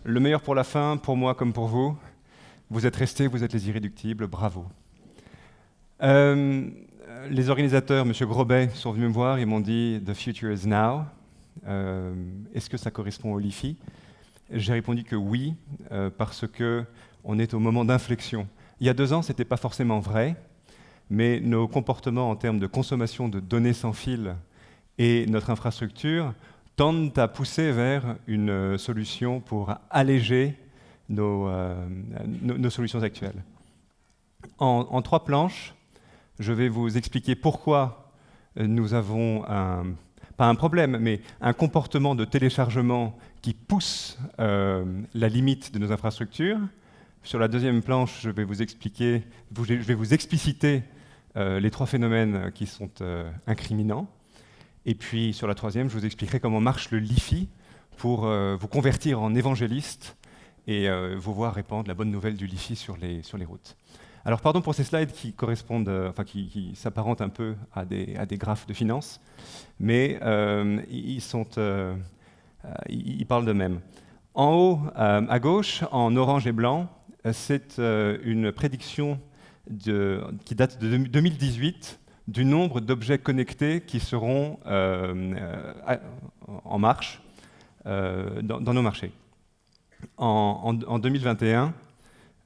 Le meilleur pour la fin, pour moi comme pour vous. Vous êtes restés, vous êtes les irréductibles, bravo. Les organisateurs, M. Grobet, sont venus me voir, ils m'ont dit « The future is now ». Est-ce que ça correspond au LiFi? J'ai répondu que oui, parce qu'on est au moment d'inflexion. Il y a 2 ans, ce n'était pas forcément vrai, mais nos comportements en termes de consommation de données sans fil et notre infrastructure tendent à pousser vers une solution pour alléger nos solutions actuelles. En 3 planches, je vais vous expliquer pourquoi nous avons pas un problème, mais un comportement de téléchargement qui pousse la limite de nos infrastructures. Sur la 2e planche, je vais vous expliciter les 3 phénomènes qui sont incriminants. Et puis sur la 3e, je vous expliquerai comment marche le LiFi pour vous convertir en évangéliste et vous voir répandre la bonne nouvelle du LiFi sur les routes. Alors pardon pour ces slides qui correspondent, qui s'apparentent un peu à des graphes de finance, mais ils parlent d'eux-mêmes. En haut, à gauche, en orange et blanc, c'est une prédiction qui date de 2018 du nombre d'objets connectés qui seront en marche dans nos marchés. En 2021,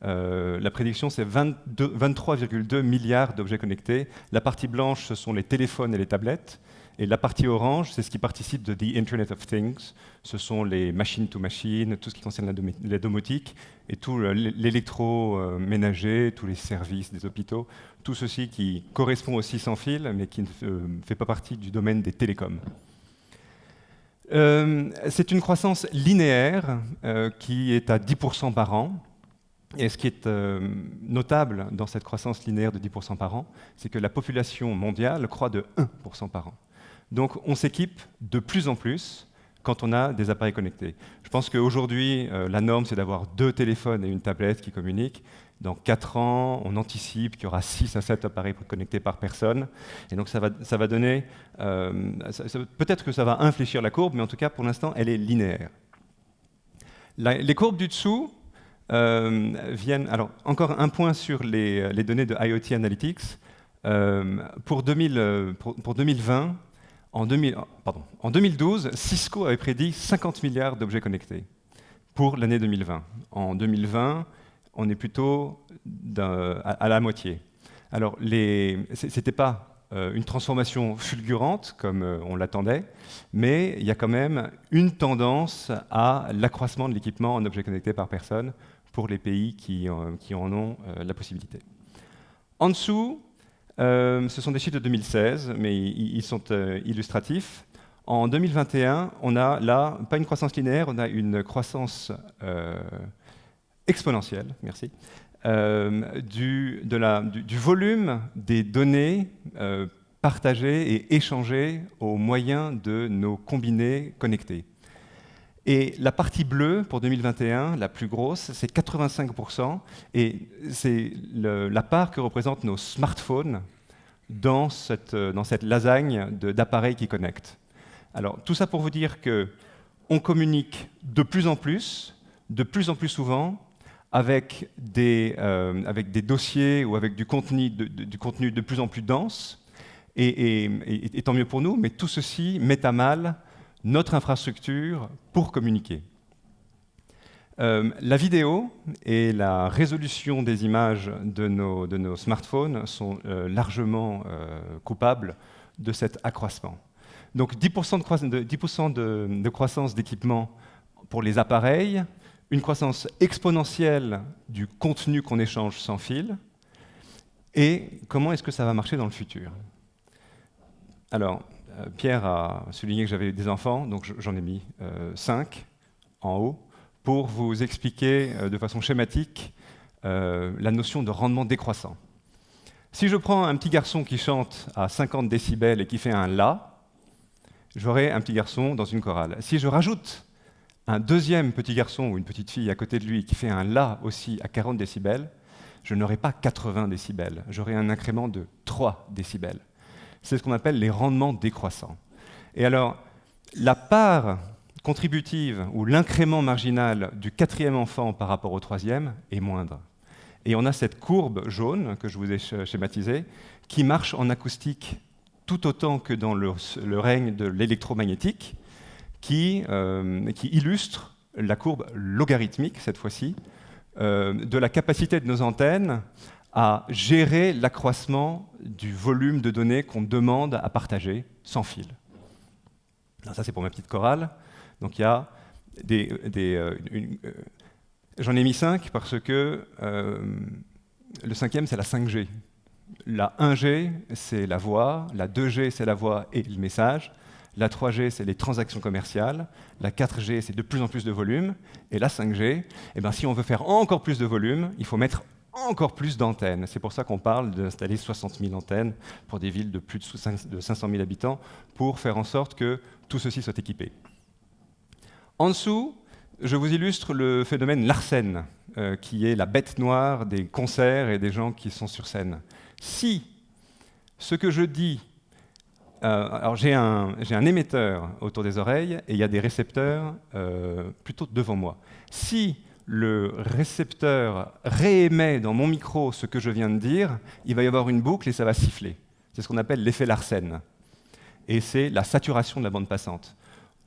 la prédiction, c'est 23,2 milliards d'objets connectés. La partie blanche, ce sont les téléphones et les tablettes. Et la partie orange, c'est ce qui participe de The Internet of Things. Ce sont les machine-to-machine, tout ce qui concerne la domotique, et tout l'électroménager, tous les services des hôpitaux, tout ceci qui correspond aussi sans fil, mais qui ne fait pas partie du domaine des télécoms. C'est une croissance linéaire qui est à 10% par an. Et ce qui est notable dans cette croissance linéaire de 10% par an, c'est que la population mondiale croît de 1% par an. Donc on s'équipe de plus en plus quand on a des appareils connectés. Je pense qu'aujourd'hui, la norme, c'est d'avoir 2 téléphones et une tablette qui communiquent. Dans 4 ans, on anticipe qu'il y aura 6 à 7 appareils connectés par personne. Et donc ça va donner... peut-être que ça va infléchir la courbe, mais en tout cas, pour l'instant, elle est linéaire. Les courbes du dessous viennent... Alors, encore un point sur les données de IoT Analytics. Pour 2020... En 2012, Cisco avait prédit 50 milliards d'objets connectés pour l'année 2020. En 2020, on est plutôt à la moitié. Alors, ce n'était pas une transformation fulgurante comme on l'attendait, mais il y a quand même une tendance à l'accroissement de l'équipement en objets connectés par personne pour les pays qui en ont la possibilité. En dessous, ce sont des chiffres de 2016, mais ils sont illustratifs. En 2021, on a là, pas une croissance linéaire, on a une croissance exponentielle, merci, du volume des données partagées et échangées au moyen de nos combinés connectés. Et la partie bleue, pour 2021, la plus grosse, c'est 85%, et c'est la part que représentent nos smartphones dans cette lasagne d'appareils qui connectent. Alors, tout ça pour vous dire qu'on communique de plus en plus souvent, avec des dossiers ou avec du contenu de plus en plus dense, et tant mieux pour nous, mais tout ceci met à mal notre infrastructure pour communiquer. La vidéo et la résolution des images de nos smartphones sont largement coupables de cet accroissement. Donc 10% de croissance d'équipement pour les appareils, une croissance exponentielle du contenu qu'on échange sans fil, et comment est-ce que ça va marcher dans le futur? Alors, Pierre a souligné que j'avais des enfants, donc j'en ai mis 5 en haut, pour vous expliquer de façon schématique la notion de rendement décroissant. Si je prends un petit garçon qui chante à 50 décibels et qui fait un La, j'aurai un petit garçon dans une chorale. Si je rajoute un deuxième petit garçon ou une petite fille à côté de lui qui fait un La aussi à 40 décibels, je n'aurai pas 80 décibels, j'aurai un incrément de 3 décibels. C'est ce qu'on appelle les rendements décroissants. Et alors, la part contributive ou l'incrément marginal du 4e enfant par rapport au 3e est moindre. Et on a cette courbe jaune que je vous ai schématisée qui marche en acoustique tout autant que dans le règne de l'électromagnétique, qui illustre la courbe logarithmique, cette fois-ci, de la capacité de nos antennes à gérer l'accroissement du volume de données qu'on demande à partager sans fil. Alors ça, c'est pour ma petite chorale. Donc il y a j'en ai mis 5 parce que le 5e, c'est la 5G. La 1G, c'est la voix. La 2G, c'est la voix et le message. La 3G, c'est les transactions commerciales. La 4G, c'est de plus en plus de volume. Et la 5G, eh ben, si on veut faire encore plus de volume, il faut mettre encore plus d'antennes. C'est pour ça qu'on parle d'installer 60 000 antennes pour des villes de plus de 500 000 habitants pour faire en sorte que tout ceci soit équipé. En dessous, je vous illustre le phénomène Larsen, qui est la bête noire des concerts et des gens qui sont sur scène. Si ce que je dis... alors j'ai un émetteur autour des oreilles et il y a des récepteurs plutôt devant moi. Si le récepteur réémet dans mon micro ce que je viens de dire, il va y avoir une boucle et ça va siffler. C'est ce qu'on appelle l'effet Larsen. Et c'est la saturation de la bande passante.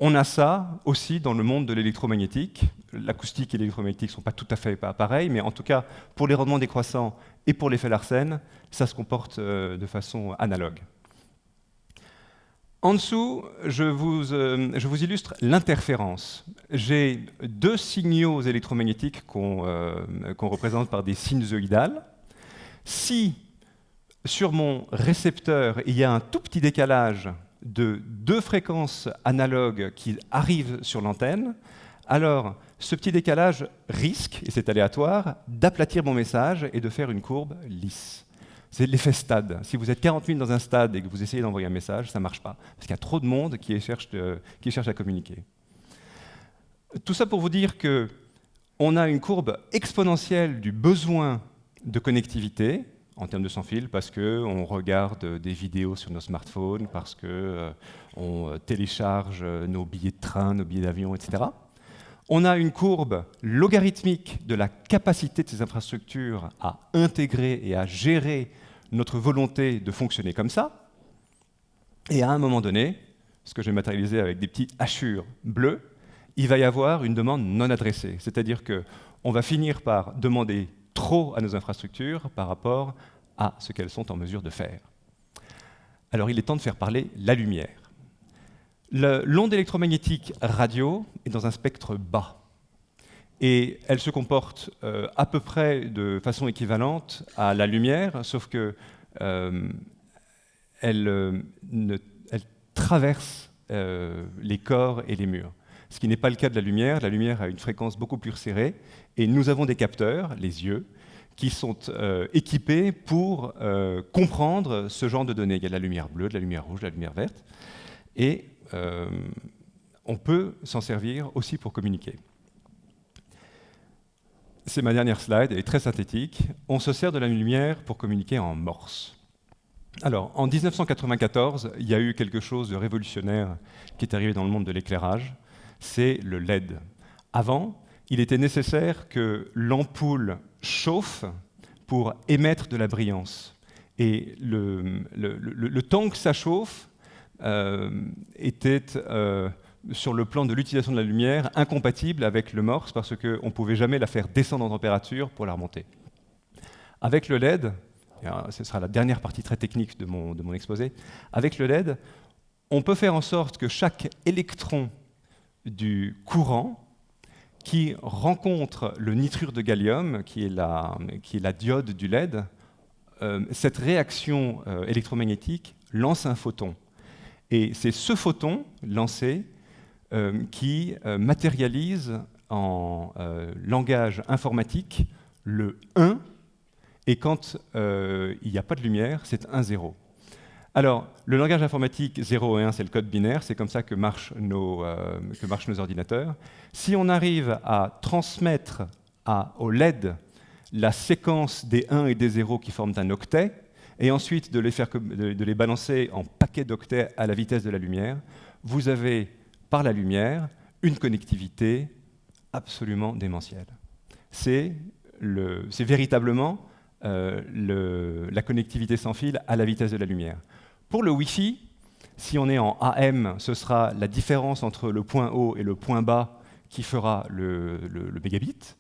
On a ça aussi dans le monde de l'électromagnétique. L'acoustique et l'électromagnétique ne sont pas tout à fait pareils, mais en tout cas, pour les rendements décroissants et pour l'effet Larsen, ça se comporte de façon analogue. En dessous, je vous illustre l'interférence. J'ai 2 signaux électromagnétiques qu'on représente par des sinusoïdales. Si sur mon récepteur, il y a un tout petit décalage de 2 fréquences analogues qui arrivent sur l'antenne, alors ce petit décalage risque, et c'est aléatoire, d'aplatir mon message et de faire une courbe lisse. C'est l'effet stade. Si vous êtes 40 000 dans un stade et que vous essayez d'envoyer un message, ça ne marche pas, parce qu'il y a trop de monde qui cherche à communiquer. Tout ça pour vous dire qu'on a une courbe exponentielle du besoin de connectivité, en termes de sans fil, parce qu'on regarde des vidéos sur nos smartphones, parce qu'on télécharge nos billets de train, nos billets d'avion, etc. On a une courbe logarithmique de la capacité de ces infrastructures à intégrer et à gérer notre volonté de fonctionner comme ça. Et à un moment donné, ce que je vais matérialiser avec des petits hachures bleus, il va y avoir une demande non adressée. C'est-à-dire qu'on va finir par demander trop à nos infrastructures par rapport à ce qu'elles sont en mesure de faire. Alors il est temps de faire parler la lumière. L'onde électromagnétique radio est dans un spectre bas. Et elle se comporte à peu près de façon équivalente à la lumière, sauf que elle traverse les corps et les murs. Ce qui n'est pas le cas de la lumière. La lumière a une fréquence beaucoup plus serrée, et nous avons des capteurs, les yeux, qui sont équipés pour comprendre ce genre de données. Il y a de la lumière bleue, de la lumière rouge, de la lumière verte, et on peut s'en servir aussi pour communiquer. C'est ma dernière slide, elle est très synthétique. On se sert de la lumière pour communiquer en morse. Alors, en 1994, il y a eu quelque chose de révolutionnaire qui est arrivé dans le monde de l'éclairage, c'est le LED. Avant, il était nécessaire que l'ampoule chauffe pour émettre de la brillance. Et le temps que ça chauffe était, sur le plan de l'utilisation de la lumière, incompatible avec le morse parce qu'on ne pouvait jamais la faire descendre en température pour la remonter. Avec le LED, ce sera la dernière partie très technique de mon exposé, avec le LED, on peut faire en sorte que chaque électron du courant qui rencontre le nitrure de gallium, qui est la diode du LED, cette réaction électromagnétique lance un photon. Et c'est ce photon lancé qui matérialise en langage informatique le 1, et quand il n'y a pas de lumière, c'est 1-0. Alors, le langage informatique 0 et 1, c'est le code binaire, c'est comme ça que marchent nos ordinateurs. Si on arrive à transmettre au LED la séquence des 1 et des 0 qui forment un octet, et ensuite de les balancer en paquets d'octets à la vitesse de la lumière, vous avez, par la lumière, une connectivité absolument démentielle. C'est véritablement la connectivité sans fil à la vitesse de la lumière. Pour le Wi-Fi, si on est en AM, ce sera la différence entre le point haut et le point bas qui fera le mégabit.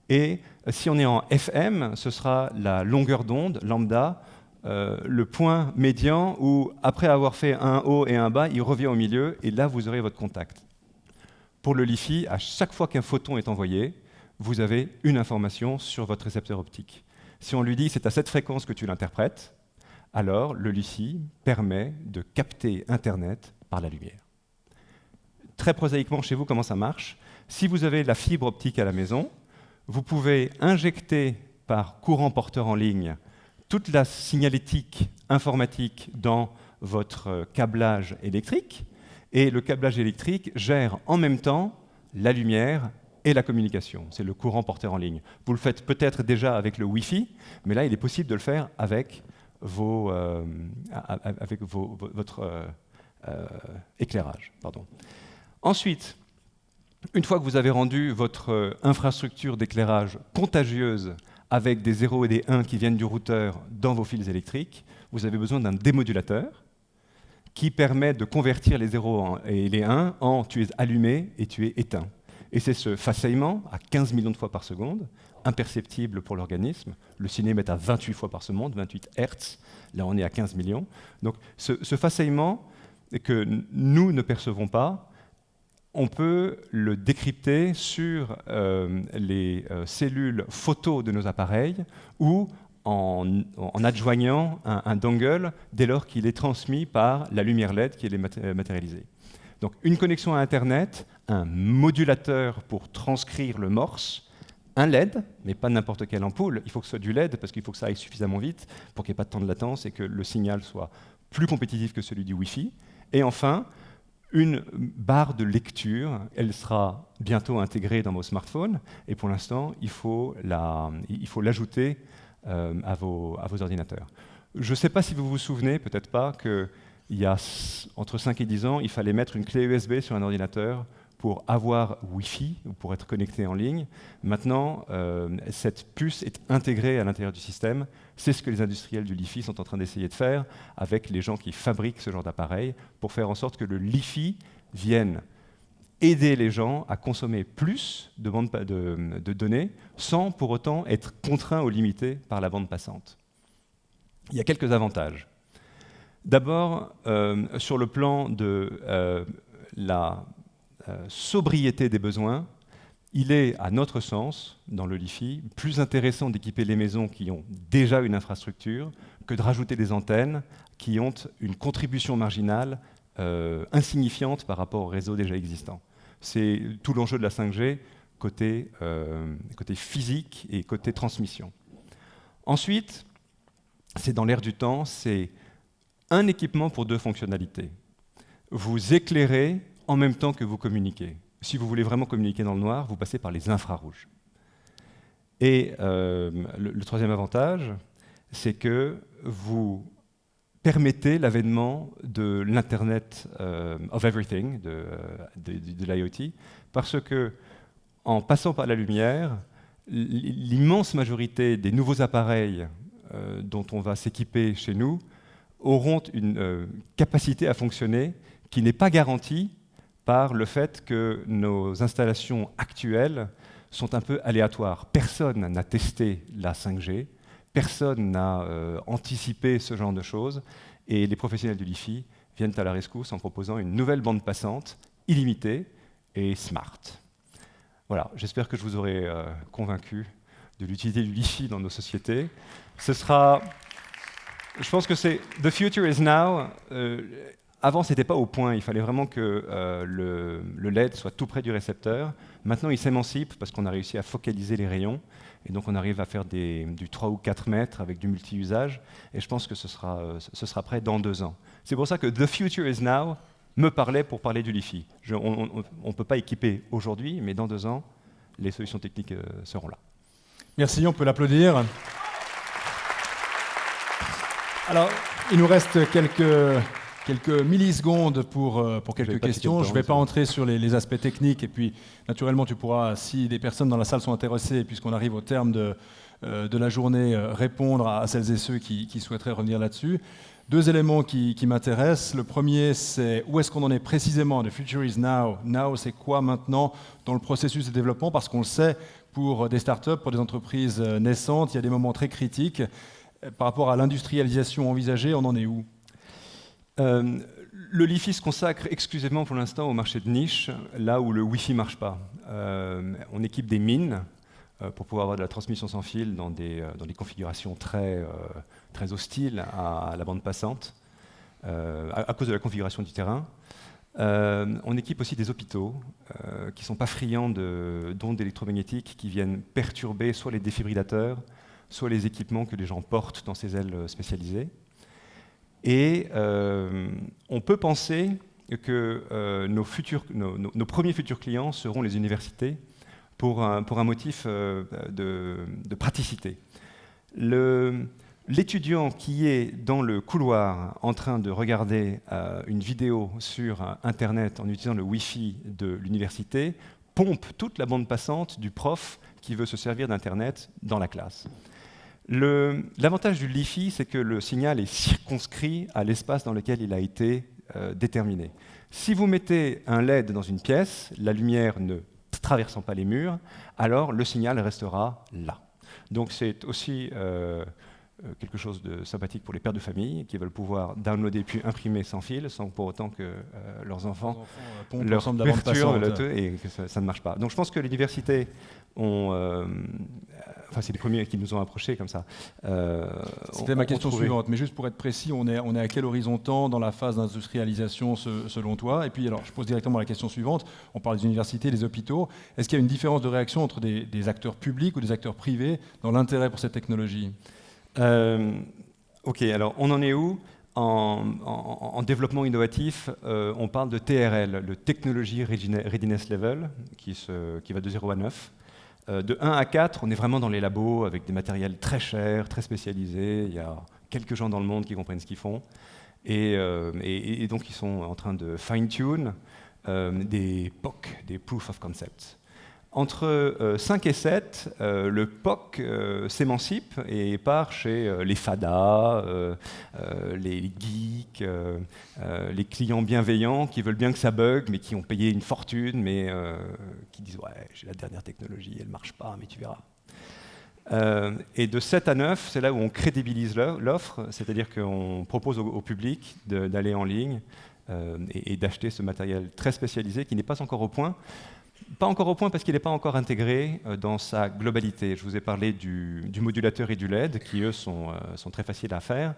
Et si on est en FM, ce sera la longueur d'onde, lambda, le point médian où, après avoir fait un haut et un bas, il revient au milieu, et là, vous aurez votre contact. Pour le Li-Fi, à chaque fois qu'un photon est envoyé, vous avez une information sur votre récepteur optique. Si on lui dit « c'est à cette fréquence que tu l'interprètes », alors le Li-Fi permet de capter Internet par la lumière. Très prosaïquement, chez vous, comment ça marche? Si vous avez la fibre optique à la maison, vous pouvez injecter par courant porteur en ligne toute la signalétique informatique dans votre câblage électrique, et le câblage électrique gère en même temps la lumière et la communication. C'est le courant porteur en ligne. Vous le faites peut-être déjà avec le Wi-Fi, mais là, il est possible de le faire avec votre éclairage. Pardon. Ensuite, une fois que vous avez rendu votre infrastructure d'éclairage contagieuse avec des 0 et des 1 qui viennent du routeur dans vos fils électriques, vous avez besoin d'un démodulateur qui permet de convertir les 0 et les 1 en tu es allumé et tu es éteint. Et c'est ce façaillement à 15 millions de fois par seconde, imperceptible pour l'organisme. Le cinéma est à 28 fois par seconde, 28 Hertz. Là, on est à 15 millions. Donc, ce façaillement que nous ne percevons pas, on peut le décrypter sur les cellules photo de nos appareils ou en adjoignant un dongle dès lors qu'il est transmis par la lumière LED qui est matérialisée. Donc une connexion à Internet, un modulateur pour transcrire le morse, un LED, mais pas n'importe quelle ampoule, il faut que ce soit du LED parce qu'il faut que ça aille suffisamment vite pour qu'il n'y ait pas de temps de latence et que le signal soit plus compétitif que celui du Wi-Fi. Et enfin, une barre de lecture, elle sera bientôt intégrée dans vos smartphones, et pour l'instant, il faut l'ajouter à vos ordinateurs. Je ne sais pas si vous vous souvenez, peut-être pas, qu'il y a entre 5 et 10 ans, il fallait mettre une clé USB sur un ordinateur pour avoir Wi-Fi, ou pour être connecté en ligne. Maintenant, cette puce est intégrée à l'intérieur du système. C'est ce que les industriels du Li-Fi sont en train d'essayer de faire avec les gens qui fabriquent ce genre d'appareil pour faire en sorte que le Li-Fi vienne aider les gens à consommer plus de données sans pour autant être contraints ou limités par la bande passante. Il y a quelques avantages. D'abord, sur le plan de la sobriété des besoins, il est, à notre sens, dans le Li-Fi, plus intéressant d'équiper les maisons qui ont déjà une infrastructure que de rajouter des antennes qui ont une contribution marginale insignifiante par rapport au réseau déjà existant. C'est tout l'enjeu de la 5G côté physique et côté transmission. Ensuite, c'est dans l'air du temps, c'est un équipement pour 2 fonctionnalités. Vous éclairez en même temps que vous communiquez. Si vous voulez vraiment communiquer dans le noir, vous passez par les infrarouges. Et le troisième avantage, c'est que vous permettez l'avènement de l'Internet of Everything, de l'IoT, parce que en passant par la lumière, l'immense majorité des nouveaux appareils dont on va s'équiper chez nous auront une capacité à fonctionner qui n'est pas garantie par le fait que nos installations actuelles sont un peu aléatoires. Personne n'a testé la 5G, personne n'a anticipé ce genre de choses, et les professionnels du Li-Fi viennent à la rescousse en proposant une nouvelle bande passante, illimitée et smart. Voilà, j'espère que je vous aurai convaincu de l'utilité du Li-Fi dans nos sociétés. Je pense que c'est « the future is now ». Avant, ce n'était pas au point. Il fallait vraiment que le LED soit tout près du récepteur. Maintenant, il s'émancipe parce qu'on a réussi à focaliser les rayons. Et donc, on arrive à faire du 3 ou 4 mètres avec du multi-usage. Et je pense que ce sera prêt dans 2 ans. C'est pour ça que « the future is now » me parlait pour parler du Li-Fi. On ne peut pas équiper aujourd'hui, mais dans 2 ans, les solutions techniques seront là. Merci, on peut l'applaudir. Alors, il nous reste quelques millisecondes pour quelques questions. Je ne vais pas entrer sur les aspects techniques. Et puis, naturellement, tu pourras, si des personnes dans la salle sont intéressées, puisqu'on arrive au terme de la journée, répondre à celles et ceux qui souhaiteraient revenir là-dessus. Deux éléments qui m'intéressent. Le premier, c'est où est-ce qu'on en est précisément? The future is now. Now, c'est quoi maintenant dans le processus de développement? Parce qu'on le sait, pour des startups, pour des entreprises naissantes, il y a des moments très critiques. Par rapport à l'industrialisation envisagée, on en est où? Le LiFi se consacre exclusivement pour l'instant au marché de niche, là où le Wi-Fi ne marche pas. On équipe des mines pour pouvoir avoir de la transmission sans fil dans des configurations très hostiles à la bande passante, à cause de la configuration du terrain. On équipe aussi des hôpitaux qui ne sont pas friands d'ondes électromagnétiques qui viennent perturber soit les défibrillateurs, soit les équipements que les gens portent dans ces ailes spécialisées. Et on peut penser que nos premiers futurs clients seront les universités pour un motif de praticité. L'étudiant qui est dans le couloir en train de regarder une vidéo sur Internet en utilisant le Wi-Fi de l'université pompe toute la bande passante du prof qui veut se servir d'Internet dans la classe. L'avantage du LiFi, c'est que le signal est circonscrit à l'espace dans lequel il a été déterminé. Si vous mettez un LED dans une pièce, la lumière ne traversant pas les murs, alors le signal restera là. Donc c'est aussi quelque chose de sympathique pour les pères de famille qui veulent pouvoir downloader puis imprimer sans fil, sans pour autant que leurs enfants leur perturbent et que ça ne marche pas. Donc je pense que les universités ont... c'est les premiers qui nous ont approchés comme ça. C'était ma question suivante, mais juste pour être précis, on est à quel horizon temps dans la phase d'industrialisation selon toi? Et puis alors, je pose directement la question suivante. On parle des universités, des hôpitaux. Est-ce qu'il y a une différence de réaction entre des acteurs publics ou des acteurs privés dans l'intérêt pour cette technologie? Ok, alors on en est où? En développement innovatif, on parle de TRL, le Technology Readiness Level, qui va de 0 à 9. De 1 à 4, on est vraiment dans les labos avec des matériels très chers, très spécialisés. Il y a quelques gens dans le monde qui comprennent ce qu'ils font. Et donc, ils sont en train de fine-tune des POC, des Proof of Concept. Entre 5 et 7, le POC s'émancipe et part chez les FADA, les geeks, les clients bienveillants qui veulent bien que ça bug, mais qui ont payé une fortune, mais qui disent « ouais, j'ai la dernière technologie, elle ne marche pas, mais tu verras ». Et de 7 à 9, c'est là où on crédibilise l'offre, c'est-à-dire qu'on propose au public d'aller en ligne et d'acheter ce matériel très spécialisé qui n'est pas encore au point. Pas encore au point parce qu'il n'est pas encore intégré dans sa globalité. Je vous ai parlé du modulateur et du LED qui, eux, sont très faciles à faire.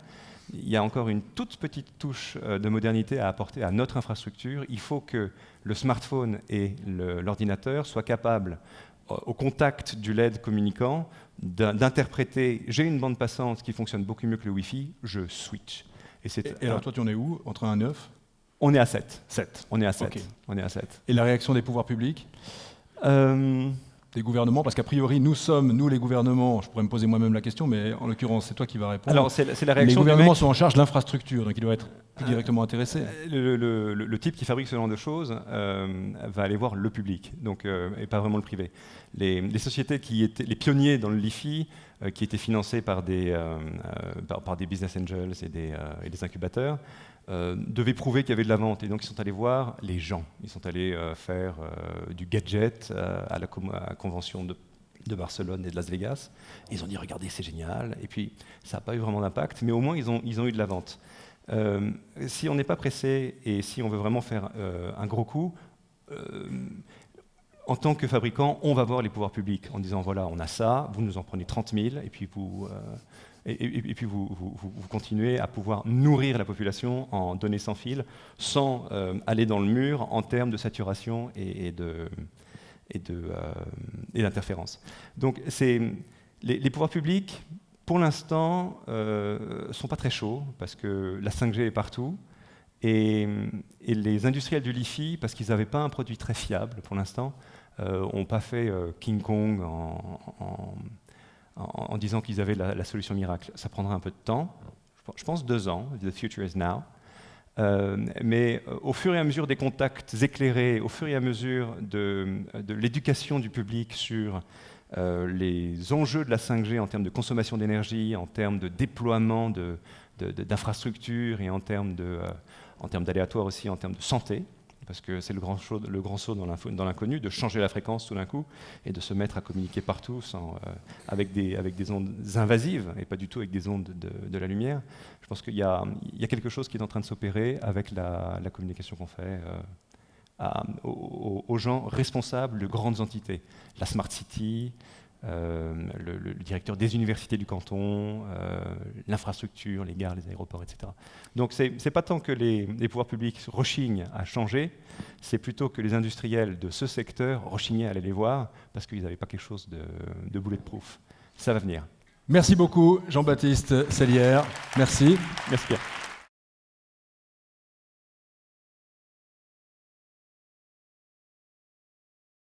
Il y a encore une toute petite touche de modernité à apporter à notre infrastructure. Il faut que le smartphone et l'ordinateur soient capables, au contact du LED communicant, d'interpréter « j'ai une bande passante qui fonctionne beaucoup mieux que le Wi-Fi, je switch ». Et alors toi, tu en es où? Entre 1 et 9? On est à 7. 7. On est à 7. Okay. On est à 7. Et la réaction des pouvoirs publics? Des gouvernements? Parce qu'a priori, nous les gouvernements, je pourrais me poser moi-même la question, mais en l'occurrence, c'est toi qui vas répondre. Alors, c'est la réaction. Les gouvernements sont en charge de l'infrastructure, donc ils doivent être plus directement intéressés. Le type qui fabrique ce genre de choses va aller voir le public, donc, et pas vraiment le privé. Les sociétés qui étaient les pionniers dans le LiFi, qui étaient financés par des business angels et des incubateurs, devaient prouver qu'il y avait de la vente. Et donc, ils sont allés voir les gens. Ils sont allés faire du gadget à la convention de Barcelone et de Las Vegas. Ils ont dit, regardez, c'est génial. Et puis, ça n'a pas eu vraiment d'impact, mais au moins, ils ont eu de la vente. Si on n'est pas pressé et si on veut vraiment faire un gros coup, en tant que fabricant, on va voir les pouvoirs publics en disant, voilà, on a ça, vous nous en prenez 30 000, et puis vous continuez à pouvoir nourrir la population en données sans fil, sans aller dans le mur en termes de saturation et d'interférence. Donc les pouvoirs publics, pour l'instant, ne sont pas très chauds, parce que la 5G est partout, et les industriels du LiFi, parce qu'ils n'avaient pas un produit très fiable pour l'instant, n'ont pas fait King Kong en disant qu'ils avaient la solution miracle. Ça prendra un peu de temps, je pense 2 ans, the future is now. Mais au fur et à mesure des contacts éclairés, au fur et à mesure de l'éducation du public sur les enjeux de la 5G en termes de consommation d'énergie, en termes de déploiement d'infrastructures et en termes d'aléatoires aussi, en termes de santé, parce que c'est le grand saut dans l'inconnu, de changer la fréquence tout d'un coup et de se mettre à communiquer partout avec des ondes invasives et pas du tout avec des ondes de la lumière. Je pense qu'il y a quelque chose qui est en train de s'opérer avec la communication qu'on fait aux gens responsables de grandes entités. La Smart City, le directeur des universités du canton, l'infrastructure, les gares, les aéroports, etc. Donc c'est pas tant que les pouvoirs publics rechignent à changer, c'est plutôt que les industriels de ce secteur rechignaient à aller les voir parce qu'ils n'avaient pas quelque chose de bulletproof. Ça va venir. Merci beaucoup Jean-Baptiste Sellière. Merci. Merci Pierre.